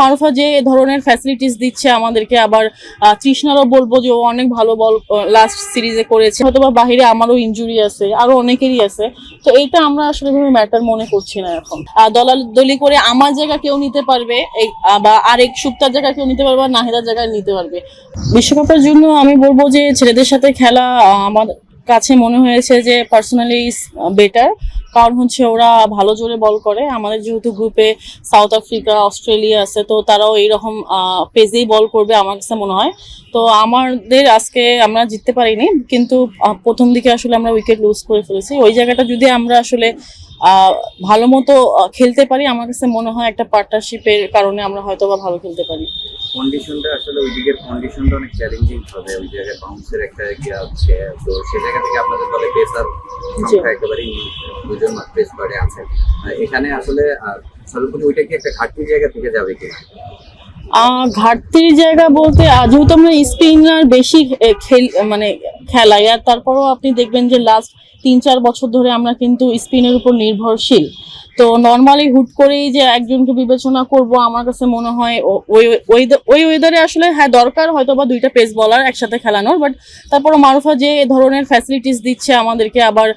মারুফা যে ধরনের ফ্যাসিলিটিস দিচ্ছে আমাদেরকে, আবার তৃষ্ণারও বলবো যে ও অনেক ভালো বল লাস্ট সিরিজে করেছে, হয়তো বা বাহিরে আমারও ইনজুরি আছে, আরো অনেকেরই আছে। তো এইটা আমরা আসলে ম্যাটার মনে করছি না এখন। দলাদলি করে আমার জায়গা কেউ নিতে পারবে, বা আরেক সুপ্তার জায়গা কেউ নিতে পারবে, নাহিদার জায়গায় নিতে পারবে। বিশ্বকাপের জন্য আমি বলবো যে ছেলেদের সাথে খেলা আমার কাছে মনে হয়েছে যে পার্সোনালি বেটার, কারণ হচ্ছে ওরা ভালো জোরে বল করে। আমাদের যেহেতু গ্রুপে সাউথ আফ্রিকা, অস্ট্রেলিয়া আছে, তো তারাও এইরকম পেজেই বল করবে আমার কাছে মনে হয়। তো আমাদের আজকে আমরা জিততে পারিনি, কিন্তু প্রথম দিকে আসলে আমরা উইকেট লুজ করে ফেলেছি। ওই জায়গাটা যদি আমরা আসলে ভালো মতো খেলতে পারি, আমার কাছে মনে হয় একটা পার্টনারশিপের কারণে আমরা হয়তো বা ভালো খেলতে পারি। কন্ডিশনটা আসলে ওই দিকের কন্ডিশনটা অনেক চ্যালেঞ্জিং হবে, ওই জায়গায় বাউন্সের একটা ইয়ে আছে। তো সেই জায়গা থেকে আপনাদের দলে পেসার সংখ্যা একেবারেই দুজন মাত্র স্কোয়াডে আছে। এখানে আসলে সর্বোপরি ওইটা কি একটা ঘাটতির জায়গা থেকে যাবে কিনা? ঘাটতির জায়গা বলতে যেহেতু আমরা স্পিনার বেশি মানে খেলাই, আর তারপরেও আপনি দেখবেন যে লাস্ট 3-4 বছর ধরে আমরা কিন্তু স্পিনের উপর নির্ভরশীল। তো নর্মালি হুট করেই যে একজনকে বিবেচনা করব, আমার কাছে মনে হয় ওই ওয়েদারে আসলে হ্যাঁ দরকার হয়তো বা দুইটা পেস বলার একসাথে খেলানোর, বাট তারপরে মারুফা যে ধরনের ফ্যাসিলিটিস দিচ্ছে আমাদেরকে, আবার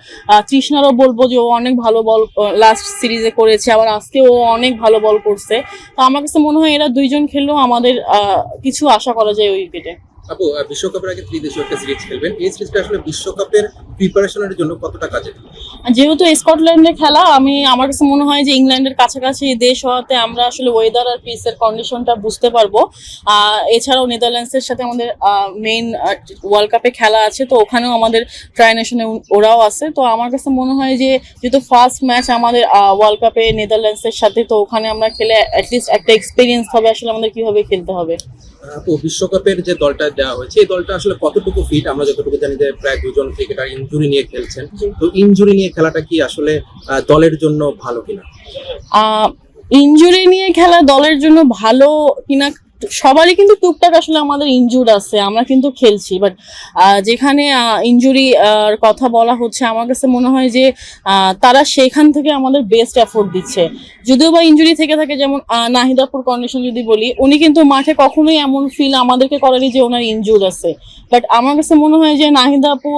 তৃষ্ণারও বলবো যে ও অনেক ভালো বল লাস্ট সিরিজে করেছে, আবার আজকে ও অনেক ভালো বল করছে। তো আমার কাছে মনে হয় এরা দুইজন খেললেও আমাদের কিছু আশা করা যায় ওই উইকেটে। আপু, বিশ্বকাপের আগে ত্রিদেশীয় একটা সিরিজ খেলবেন, এই সিরিজটা আসলে বিশ্বকাপের প্রিপারেশনের জন্য কতটা কাজে? যেহেতু স্কটল্যান্ডে খেলা, আমার কাছে মনে হয় যে ইংল্যান্ডের কাছাকাছি দেশ হওয়াতে আমরা আসলে ওয়েদার আর পিচের কন্ডিশনটা বুঝতে পারবো। এছাড়াও নেদারল্যান্ডসের সাথে আমাদের মেইন ওয়ার্ল্ড কাপে খেলা আছে, তো ওখানেও আমাদের ট্রাই নেশনে ওরাও আছে। তো আমার কাছে মনে হয় যে যেহেতু ফার্স্ট ম্যাচ আমাদের ওয়ার্ল্ড কাপে নেদারল্যান্ডসের সাথে, তো ওখানে আমরা খেলে অ্যাটলিস্ট একটা এক্সপিরিয়েন্স হবে আসলে আমাদের কিভাবে খেলতে হবে। আপু, বিশ্বকাপের যে দলটা দেওয়া হয়েছে এই দলটা আসলে কতটুকু ফিট? আমরা যতটুকু জানি যে প্রায় দুজন ক্রিকেটার ইনজুরি নিয়ে খেলছেন, তো ইনজুরি নিয়ে খেলাটা কি আসলে দলের জন্য ভালো কিনা? ইনজুরি নিয়ে খেলা দলের জন্য ভালো কিনা, সবারই কিন্তু টুকটাক আসলে আমাদের ইনজুর্ড আছে, আমরা কিন্তু খেলছি। বাট যেখানে ইনজুরি কথা বলা হচ্ছে, আমার কাছে মনে হয় যে তারা সেখান থেকে আমাদের বেস্ট এফোর্ট দিচ্ছে। যদিও বা ইনজুরি থেকে থাকে, যেমন নাহিদাপুর কন্ডিশন যদি বলি, উনি কিন্তু মাঠে কখনোই এমন ফিল আমাদেরকে করেনি যে ওনার ইনজুর্ড আছে। বাট আমার কাছে মনে হয় যে নাহিদা আপু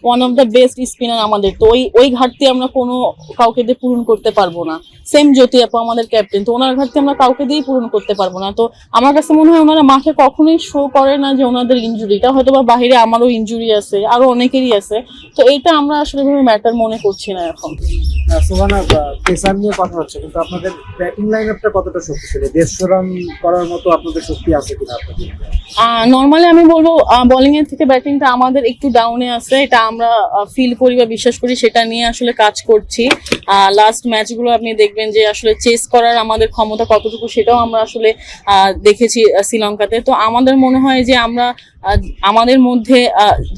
one of the best spinner আমাদের, তো ওই ঘাটতি আমরা কোনো কাউকে দিয়ে পূরণ করতে পারবো না। সেম জ্যোতি আপু আমাদের ক্যাপ্টেন, তো ওনার ঘাটতি আমরা কাউকে দিয়েই পূরণ করতে পারবো না। তো আমার কাছে মনে হয় ওনারা মাঠে কখনোই শো করে না যে ওনাদের ইনজুরিটা, হয়তো বা বাহিরে আমারও ইনজুরি আছে, আরো অনেকেরই আছে। তো এইটা আমরা আসলে ম্যাটার মনে করছি না এখন। সুবহানা, পেসার নিয়ে কথা হচ্ছে, কিন্তু আপনাদের ব্যাটিং লাইনআপটা কতটা শক্তিশালী? 150 রান করার মতো আপনাদের শক্তি আছে কিনা আপনাদের? নর্মালি আমি বলবো বোলিং এর থেকে ব্যাটিংটা আমাদের একটু ডাউনে আছে, এটা আমরা ফিল করি বা বিশ্বাস করি, সেটা নিয়ে আসলে কাজ করছি। লাস্ট ম্যাচগুলো আপনি দেখবেন যে আসলে চেস করার আমাদের ক্ষমতা কতটুকু, সেটাও আমরা আসলে দেখেছি শ্রীলঙ্কাতে। তো আমাদের মনে হয় যে আমরা আমাদের মধ্যে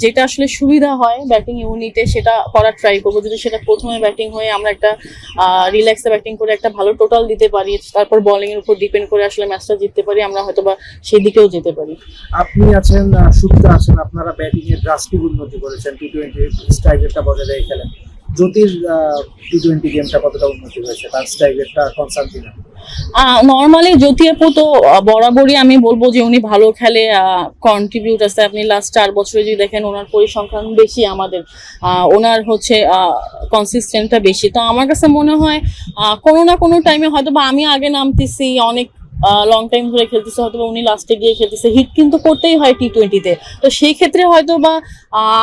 যেটা আসলে সুবিধা হয় ব্যাটিং ইউনিটে, সেটা করার ট্রাই করবো। যদি সেটা প্রথমে ব্যাটিং হয়ে আমরা একটা রিল্যাক্সে ব্যাটিং করে একটা ভালো টোটাল দিতে পারি, তারপর বোলিং এর উপর ডিপেন্ড করে আসলে ম্যাচটা জিততে পারি, আমরা হয়তো বা সেই দিকেও যেতে পারি। আপনি আছেন, সুপ্তা আছেন, আপনারা ব্যাটিং এর ড্রাস্টিক উন্নতি করেছেন, টি-20 স্ট্রাইক রেটটা বজায় রেখে খেলেন। জ্যোতির টি-20 গেমটা কতটা উন্নতি হয়েছে, তার স্ট্রাইক রেটটা কনসার্ন কিনা? নর্মালি জ্যোতি আপু তো বরাবরই আমি বলবো যে উনি ভালো খেলে, কন্ট্রিবিউট আছে। আপনি লাস্ট 4 বছরে যদি দেখেন, ওনার পরিসংখ্যান বেশি আমাদের, ওনার হচ্ছে কনসিস্টেন্টটা বেশি। তো আমার কাছে মনে হয় কোনো না কোনো টাইমে হয়তো বা আমি আগে নামতেছি, অনেক লং টাইম ধরে খেলতেছে, হয়তো বা উনি লাস্টে গিয়ে খেলতেছে। হিট কিন্তু করতেই হয় টি-20-তে, তো সেই ক্ষেত্রে হয়তো বা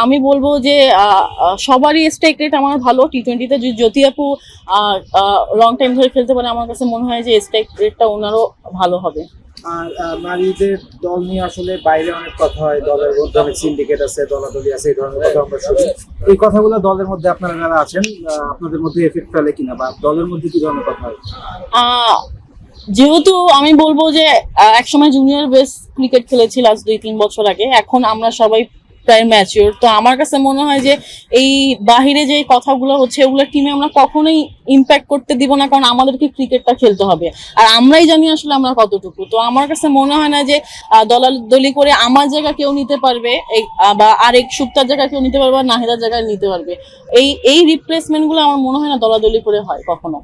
আমি বলবো যে সবারই স্ট্রাইক রেট আমার ভালো। টি-20-তে যদি জ্যোতি আপু লং টাইম ধরে খেলতে পারে, আমার কাছে মনে হয় যে স্ট্রাইক রেটটা ওনারও ভালো হবে। আর নারীদের দল নিয়ে আসলে বাইরে অনেক কথা হয়, দলের মধ্যে অনেক সিন্ডিকেট আছে, দলাদলি আছে, এই ধরনের কথা আমরা শুনি। এই কথাগুলো দলের মধ্যে আপনারা যারা আছেন, আপনাদের মধ্যে এফেক্ট ফেলে কিনা, বা দলের মধ্যে কি ধরনের কথা হয়? যেহেতু আমি বলবো যে একসময় জুনিয়র বেস ক্রিকেট খেলেছি লাস্ট 2-3 বছর আগে, এখন আমরা সবাই প্রায় ম্যাচিওর। তো আমার কাছে মনে হয় যে এই বাহিরে যে কথাগুলো হচ্ছে, ওগুলো টিমে আমরা কখনোই ইম্প্যাক্ট করতে দিব না, কারণ আমাদেরকে ক্রিকেটটা খেলতে হবে, আর আমরাই জানি আসলে আমরা কতটুকু। তো আমার কাছে মনে হয় না যে দলাদলি করে আমার জায়গা কেউ নিতে পারবে, বা আরেক সুপ্তার জায়গা কেউ নিতে পারবে, নাহিদার জায়গায় নিতে পারবে। এই রিপ্লেসমেন্ট গুলো আমার মনে হয় না দলাদলি করে হয় কখনো।